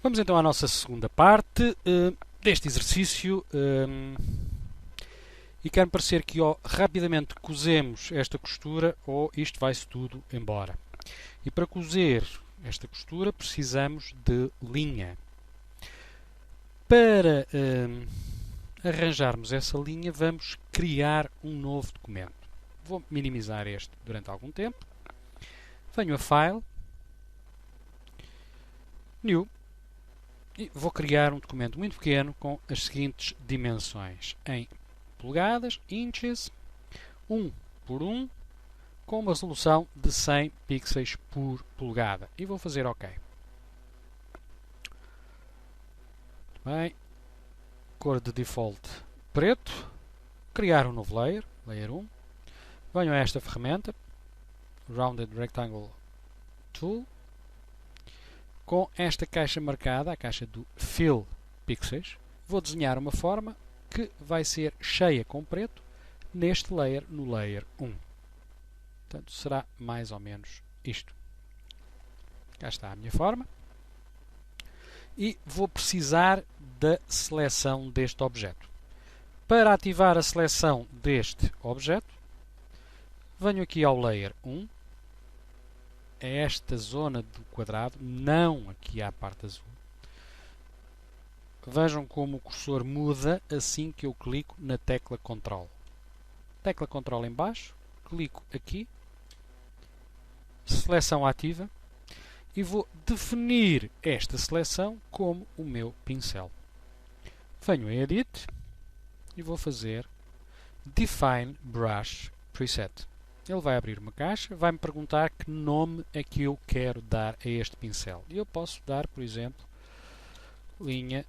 Vamos então à nossa segunda parte deste exercício e quero parecer que rapidamente cozemos esta costura ou isto vai-se tudo embora. E para cozer esta costura precisamos de linha. Para arranjarmos essa linha vamos criar um novo documento. Vou minimizar este durante algum tempo. Venho a File, New, e vou criar um documento muito pequeno com as seguintes dimensões em polegadas, inches, 1 por 1, com uma resolução de 100 pixels por polegada. E vou fazer OK. Muito bem. Cor de default preto. Criar um novo layer, layer 1. Venho a esta ferramenta, Rounded Rectangle Tool, com esta caixa marcada, a caixa do Fill Pixels. Vou desenhar uma forma que vai ser cheia com preto neste layer, no layer 1. Portanto, será mais ou menos isto. Cá está a minha forma. E vou precisar da seleção deste objeto. Para ativar a seleção deste objeto, venho aqui ao layer 1, a esta zona do quadrado, não aqui à parte azul. Vejam como o cursor muda assim que eu clico na tecla Ctrl. Tecla Ctrl em baixo, clico aqui, seleção ativa, e vou definir esta seleção como o meu pincel. Venho a Edit e vou fazer Define Brush Preset. Ele vai abrir uma caixa, vai-me perguntar que nome é que eu quero dar a este pincel. E eu posso dar, por exemplo, linha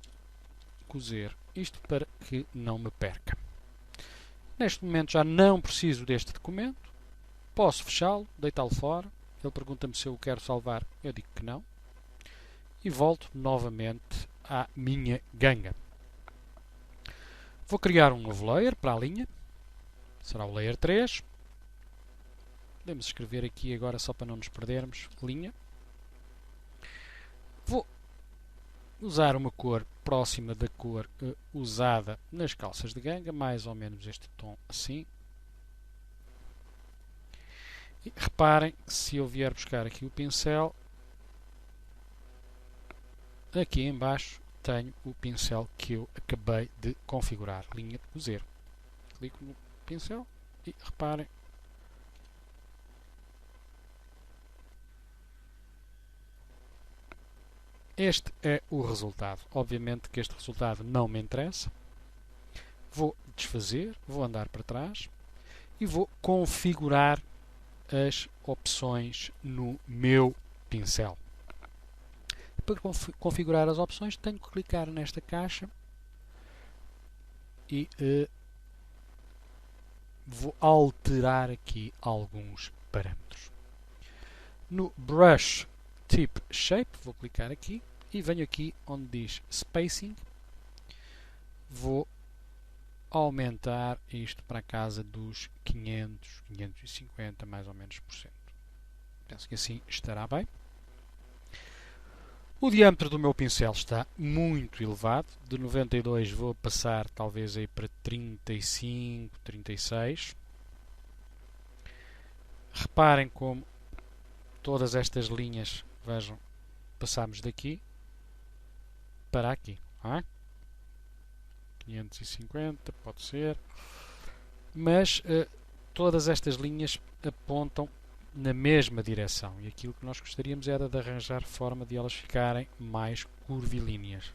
cozer. Isto para que não me perca. Neste momento já não preciso deste documento. Posso fechá-lo, deitá-lo fora. Ele pergunta-me se eu quero salvar. Eu digo que não. E volto novamente à minha ganga. Vou criar um novo layer para a linha. Será o layer 3. Podemos escrever aqui agora só para não nos perdermos. Linha. Vou usar uma cor próxima da cor usada nas calças de ganga. Mais ou menos este tom assim. E reparem que se eu vier buscar aqui o pincel, aqui em baixo tenho o pincel que eu acabei de configurar, linha de cozer. Clico no pincel e reparem, este é o resultado. Obviamente que este resultado não me interessa. Vou desfazer, vou andar para trás e vou configurar as opções no meu pincel. Para configurar as opções tenho que clicar nesta caixa e vou alterar aqui alguns parâmetros. No Brush Tip Shape vou clicar aqui e venho aqui onde diz Spacing. Vou aumentar isto para a casa dos 500, 550 mais ou menos por cento. Penso que assim estará bem. O diâmetro do meu pincel está muito elevado. De 92 vou passar talvez aí para 35, 36. Reparem como todas estas linhas, vejam, passamos daqui para aqui. 550, pode ser. Mas todas estas linhas apontam na mesma direção. E aquilo que nós gostaríamos era de arranjar forma de elas ficarem mais curvilíneas.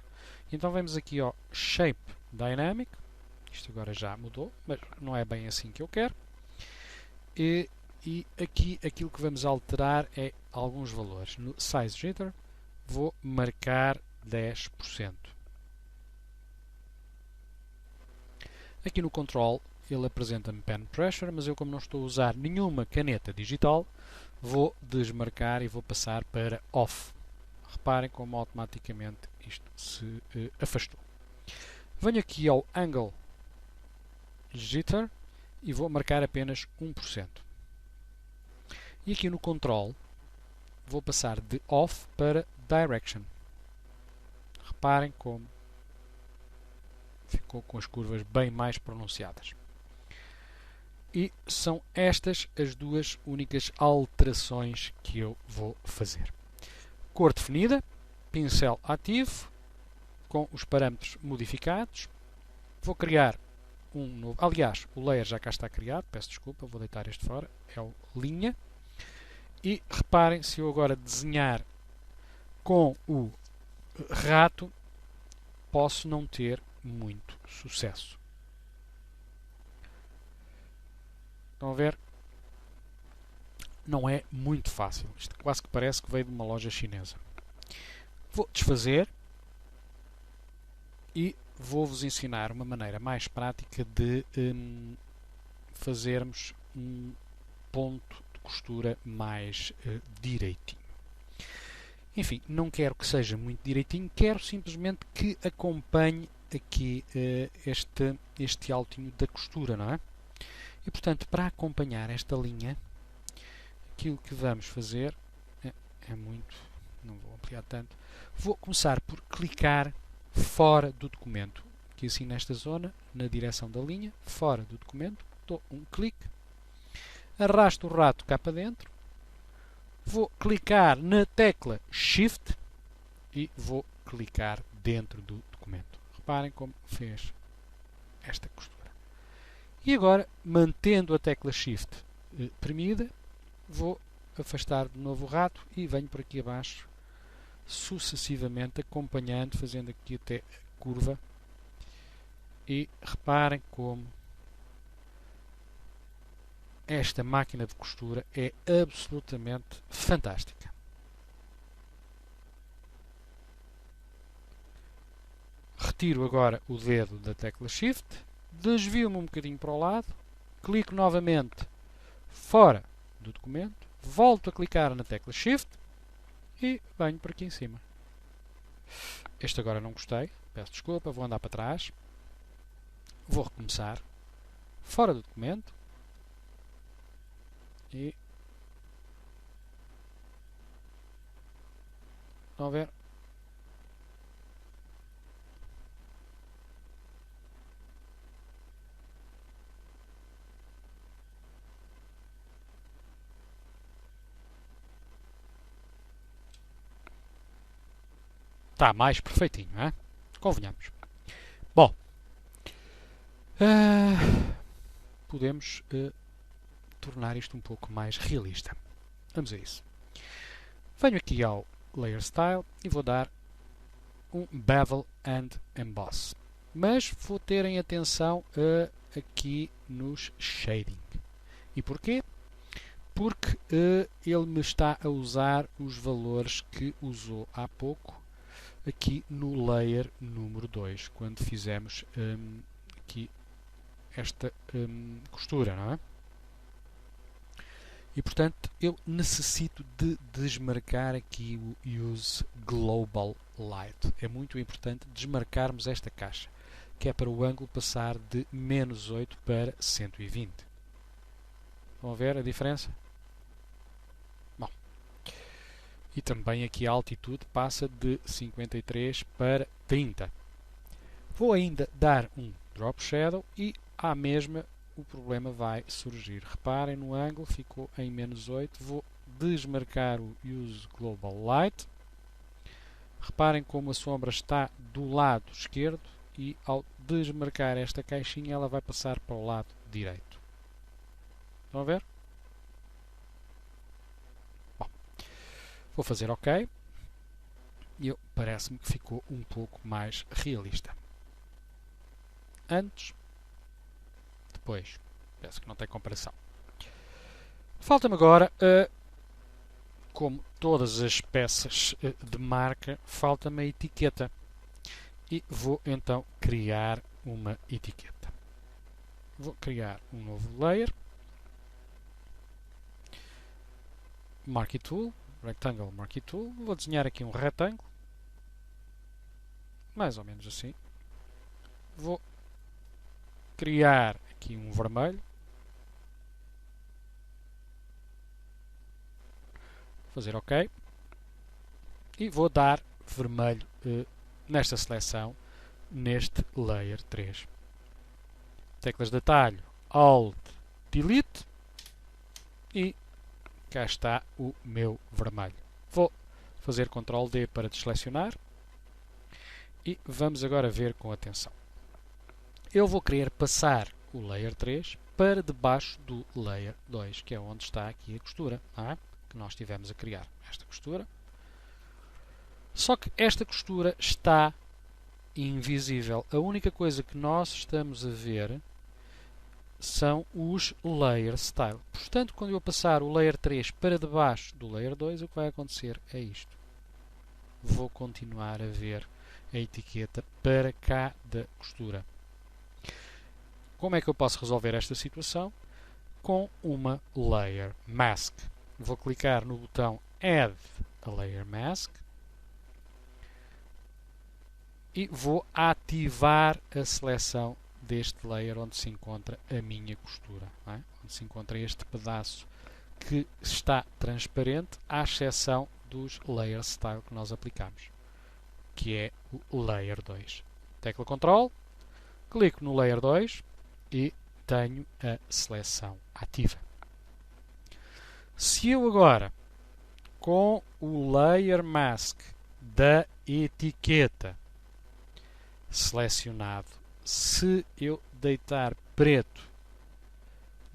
Então vamos aqui ao Shape Dynamic. Isto agora já mudou, mas não é bem assim que eu quero. E aqui aquilo que vamos alterar é alguns valores. No Size Jitter vou marcar 10%. Aqui no Control ele apresenta-me Pen Pressure, mas eu como não estou a usar nenhuma caneta digital, vou desmarcar e vou passar para Off. Reparem como automaticamente isto se afastou. Venho aqui ao Angle Jitter e vou marcar apenas 1%. E aqui no Control vou passar de Off para Direction. Reparem como ficou com as curvas bem mais pronunciadas. E são estas as duas únicas alterações que eu vou fazer. Cor definida, pincel ativo, com os parâmetros modificados. Vou criar um novo. Aliás, o layer já cá está criado, peço desculpa, vou deitar este fora. É o linha. E reparem, se eu agora desenhar com o rato, posso não ter muito sucesso. Estão a ver? Não é muito fácil. Isto quase que parece que veio de uma loja chinesa. Vou desfazer e vou-vos ensinar uma maneira mais prática de fazermos um ponto de costura mais direitinho. Enfim, não quero que seja muito direitinho, quero simplesmente que acompanhe aqui este altinho da costura, não é? E, portanto, para acompanhar esta linha, aquilo que vamos fazer é muito, não vou ampliar tanto, vou começar por clicar fora do documento, aqui assim nesta zona, na direção da linha, fora do documento, dou um clique, arrasto o rato cá para dentro, vou clicar na tecla Shift e vou clicar dentro do documento. Reparem como fez esta costura. E agora, mantendo a tecla Shift premida, vou afastar de novo o rato e venho por aqui abaixo, sucessivamente acompanhando, fazendo aqui até a curva. E reparem como esta máquina de costura é absolutamente fantástica. Retiro agora o dedo da tecla Shift, desvio-me um bocadinho para o lado, clico novamente fora do documento, volto a clicar na tecla Shift e venho por aqui em cima. Este agora não gostei, peço desculpa, vou andar para trás, vou recomeçar, fora do documento e estão a ver? Está mais perfeitinho, não é? Convenhamos. Bom, podemos tornar isto um pouco mais realista. Vamos a isso. Venho aqui ao Layer Style e vou dar um Bevel and Emboss. Mas vou terem atenção aqui nos Shading. E porquê? Porque ele me está a usar os valores que usou há pouco aqui no layer número 2, quando fizemos aqui esta costura, não é? E, portanto, eu necessito de desmarcar aqui o Use Global Light. É muito importante desmarcarmos esta caixa, que é para o ângulo passar de -8 para 120. Vão ver a diferença? Bom. E também aqui a altitude passa de 53 para 30. Vou ainda dar um Drop Shadow e à mesma o problema vai surgir. Reparem no ângulo, ficou em -8. Vou desmarcar o Use Global Light. Reparem como a sombra está do lado esquerdo e ao desmarcar esta caixinha ela vai passar para o lado direito. Estão a ver? Bom, vou fazer OK. E parece-me que ficou um pouco mais realista. Antes, depois. Penso que não tem comparação. Falta-me agora, como todas as peças de marca, falta-me a etiqueta. E vou então criar uma etiqueta. Vou criar um novo layer. Marquee Tool, Rectangle Marquee Tool. Vou desenhar aqui um retângulo. Mais ou menos assim. Vou criar aqui um vermelho. Fazer OK. E vou dar vermelho nesta seleção, neste Layer 3. Teclas de atalho, Alt, Delete e cá está o meu vermelho. Vou fazer Ctrl D para desselecionar e vamos agora ver com atenção. Eu vou querer passar o Layer 3 para debaixo do Layer 2, que é onde está aqui a costura, não é? Que nós tivemos a criar esta costura. Só que esta costura está invisível. A única coisa que nós estamos a ver são os Layer Style. Portanto, quando eu passar o Layer 3 para debaixo do Layer 2, o que vai acontecer é isto. Vou continuar a ver a etiqueta para cá da costura. Como é que eu posso resolver esta situação? Com uma Layer Mask. Vou clicar no botão Add a Layer Mask e vou ativar a seleção deste layer onde se encontra a minha costura, não é? Onde se encontra este pedaço que está transparente, à exceção dos Layer Style que nós aplicamos, que é o Layer 2. Tecla Ctrl, clico no Layer 2 e tenho a seleção ativa. Se eu agora, com o Layer Mask da etiqueta selecionado, se eu deitar preto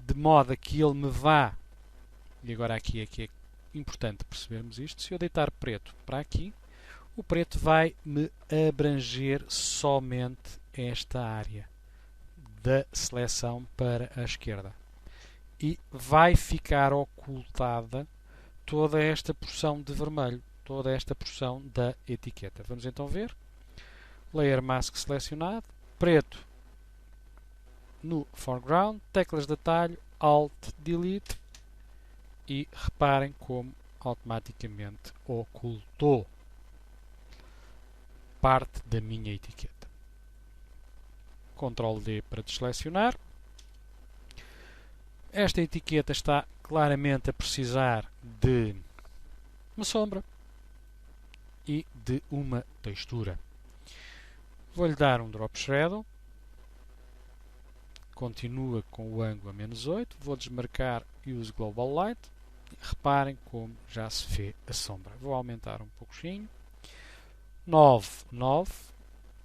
de modo a que ele me vá, e agora aqui é que é importante percebermos isto, se eu deitar preto para aqui, o preto vai me abranger somente esta área da seleção para a esquerda e vai ficar ocultada toda esta porção de vermelho, toda esta porção da etiqueta. Vamos então ver. Layer Mask selecionado, preto no foreground, teclas de atalho, Alt, Delete e reparem como automaticamente ocultou parte da minha etiqueta. Ctrl D para desselecionar. Esta etiqueta está claramente a precisar de uma sombra e de uma textura. Vou-lhe dar um Drop Shadow. Continua com o ângulo a -8. Vou desmarcar Use Global Light. Reparem como já se vê a sombra. Vou aumentar um pouquinho. 9, 9.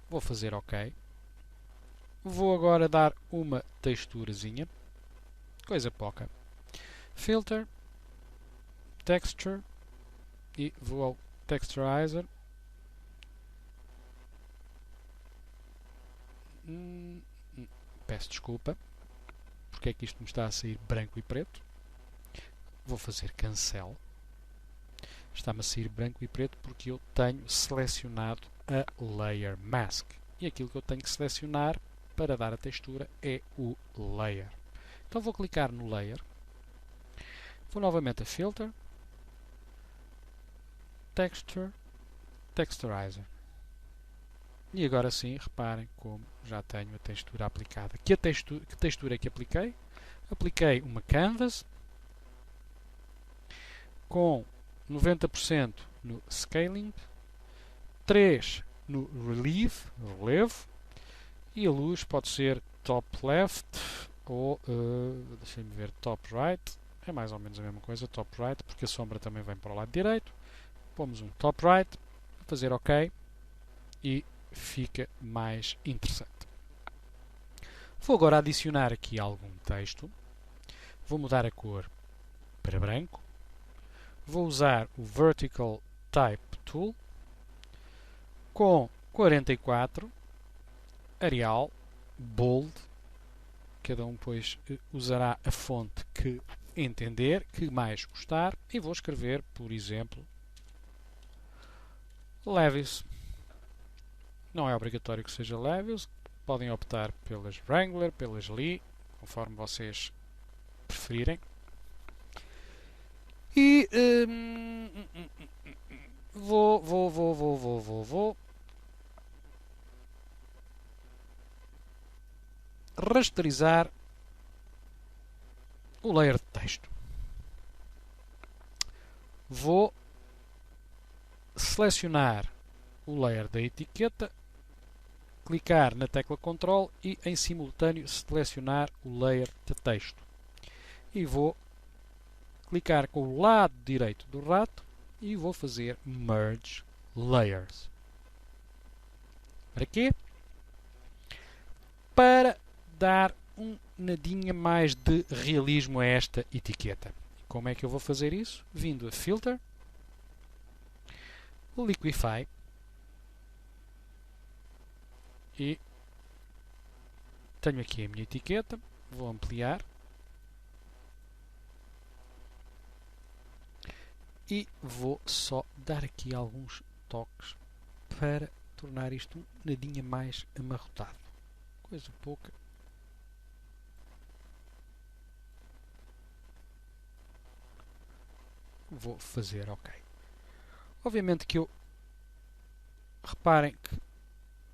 Vou fazer OK. Vou agora dar uma texturazinha. Coisa pouca. Filter. Texture. E vou ao Texturizer. Peço desculpa, porque é que isto me está a sair branco e preto. Vou fazer cancel. Está-me a sair branco e preto porque eu tenho selecionado a Layer Mask. E aquilo que eu tenho que selecionar para dar a textura é o Layer. Então vou clicar no Layer. Vou novamente a Filter. Texture. Texturizer. E agora sim, reparem como já tenho a textura aplicada. Que textura é que apliquei? Apliquei uma Canvas com 90% no Scaling, 3% no relevo, e a luz pode ser Top Left ou, deixem-me ver, Top Right. É mais ou menos a mesma coisa, Top Right, porque a sombra também vem para o lado direito. Pomos um Top Right, fazer OK e fica mais interessante. Vou agora adicionar aqui algum texto. Vou mudar a cor para branco. Vou usar o Vertical Type Tool com 44, Arial, Bold. Cada um depois usará a fonte que entender, que mais gostar. E vou escrever, por exemplo, Levi's. Não é obrigatório que seja Levi's, podem optar pelas Wrangler, pelas Lee, conforme vocês preferirem. E vou rasterizar o layer de texto. Vou selecionar o layer da etiqueta, clicar na tecla Ctrl e em simultâneo selecionar o layer de texto. E vou clicar com o lado direito do rato e vou fazer Merge Layers. Para quê? Para dar um nadinha mais de realismo a esta etiqueta. Como é que eu vou fazer isso? Vindo a Filter, Liquify e tenho aqui a minha etiqueta, vou ampliar e vou só dar aqui alguns toques para tornar isto um nadinha mais amarrotado. Coisa pouca. Vou fazer OK. Obviamente que eu reparem que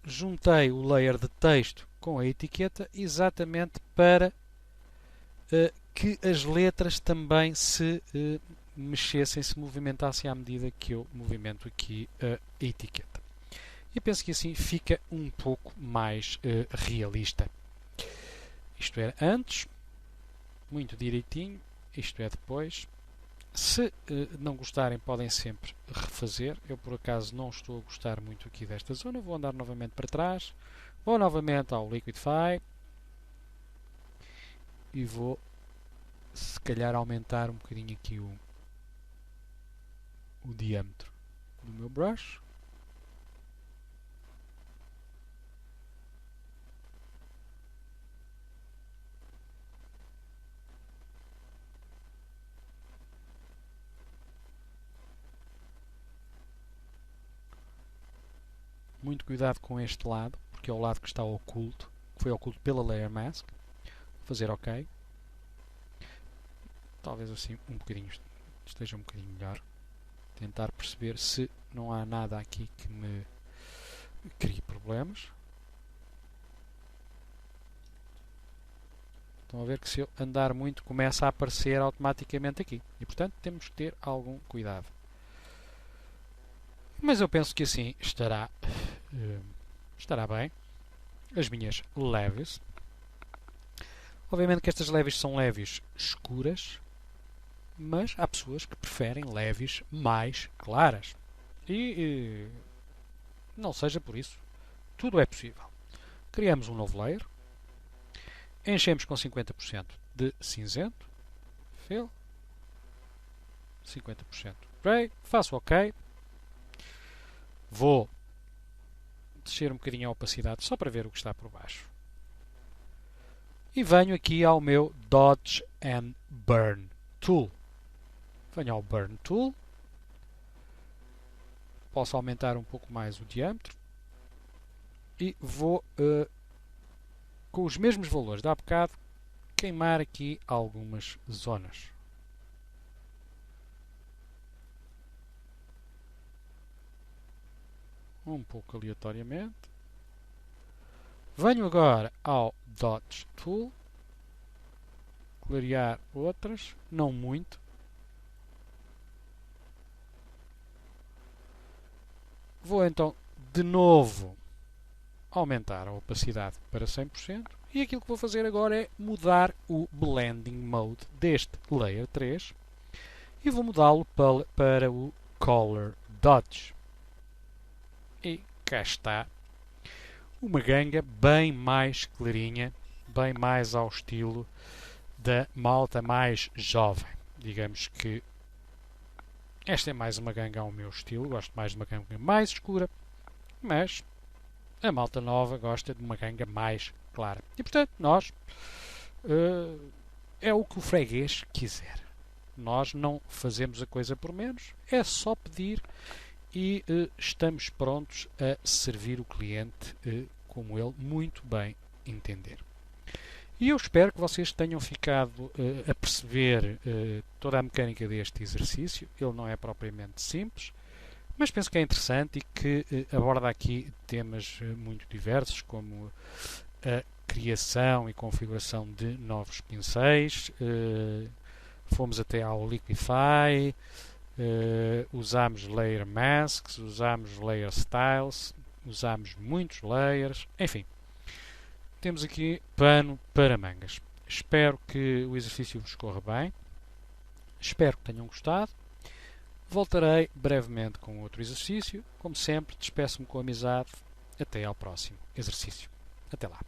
juntei o layer de texto com a etiqueta exatamente para que as letras também se mexessem, se movimentassem à medida que eu movimento aqui a etiqueta. E penso que assim fica um pouco mais realista. Isto é antes, muito direitinho, isto é depois. Se não gostarem, podem sempre refazer. Eu, por acaso, não estou a gostar muito aqui desta zona. Vou andar novamente para trás. Vou novamente ao Liquify. E vou, se calhar, aumentar um bocadinho aqui o diâmetro do meu brush. Muito cuidado com este lado, porque é o lado que está oculto, que foi oculto pela Layer Mask. Vou fazer OK. Talvez assim um bocadinho esteja um bocadinho melhor. Tentar perceber se não há nada aqui que me crie problemas. Estão a ver que se eu andar muito começa a aparecer automaticamente aqui. E portanto temos que ter algum cuidado. Mas eu penso que assim estará bem. As minhas leves. Obviamente que estas leves são leves escuras, mas há pessoas que preferem leves mais claras. E não seja por isso. Tudo é possível. Criamos um novo layer. Enchemos com 50% de cinzento. Fill. 50% gray. Faço OK. Vou descer um bocadinho a opacidade só para ver o que está por baixo. E venho aqui ao meu Dodge and Burn Tool. Venho ao Burn Tool. Posso aumentar um pouco mais o diâmetro. E vou, com os mesmos valores de há bocado, queimar aqui algumas zonas. Um pouco aleatoriamente. Venho agora ao Dodge Tool. Clarear outras, não muito. Vou então de novo aumentar a opacidade para 100%. E aquilo que vou fazer agora é mudar o Blending Mode deste Layer 3. E vou mudá-lo para o Color Dodge. E cá está uma ganga bem mais clarinha, bem mais ao estilo da malta mais jovem. Digamos que esta é mais uma ganga ao meu estilo, gosto mais de uma ganga mais escura, mas a malta nova gosta de uma ganga mais clara. E portanto, nós é o que o freguês quiser. Nós não fazemos a coisa por menos, é só pedir e estamos prontos a servir o cliente como ele muito bem entender. E eu espero que vocês tenham ficado a perceber toda a mecânica deste exercício. Ele não é propriamente simples, mas penso que é interessante e que aborda aqui temas muito diversos, como a criação e configuração de novos pincéis. Fomos até ao Liquify. usamos layer masks, usamos layer styles, usamos muitos layers, enfim, temos aqui pano para mangas. Espero que o exercício vos corra bem, espero que tenham gostado. Voltarei brevemente com outro exercício. Como sempre, despeço-me com amizade. Até ao próximo exercício. Até lá.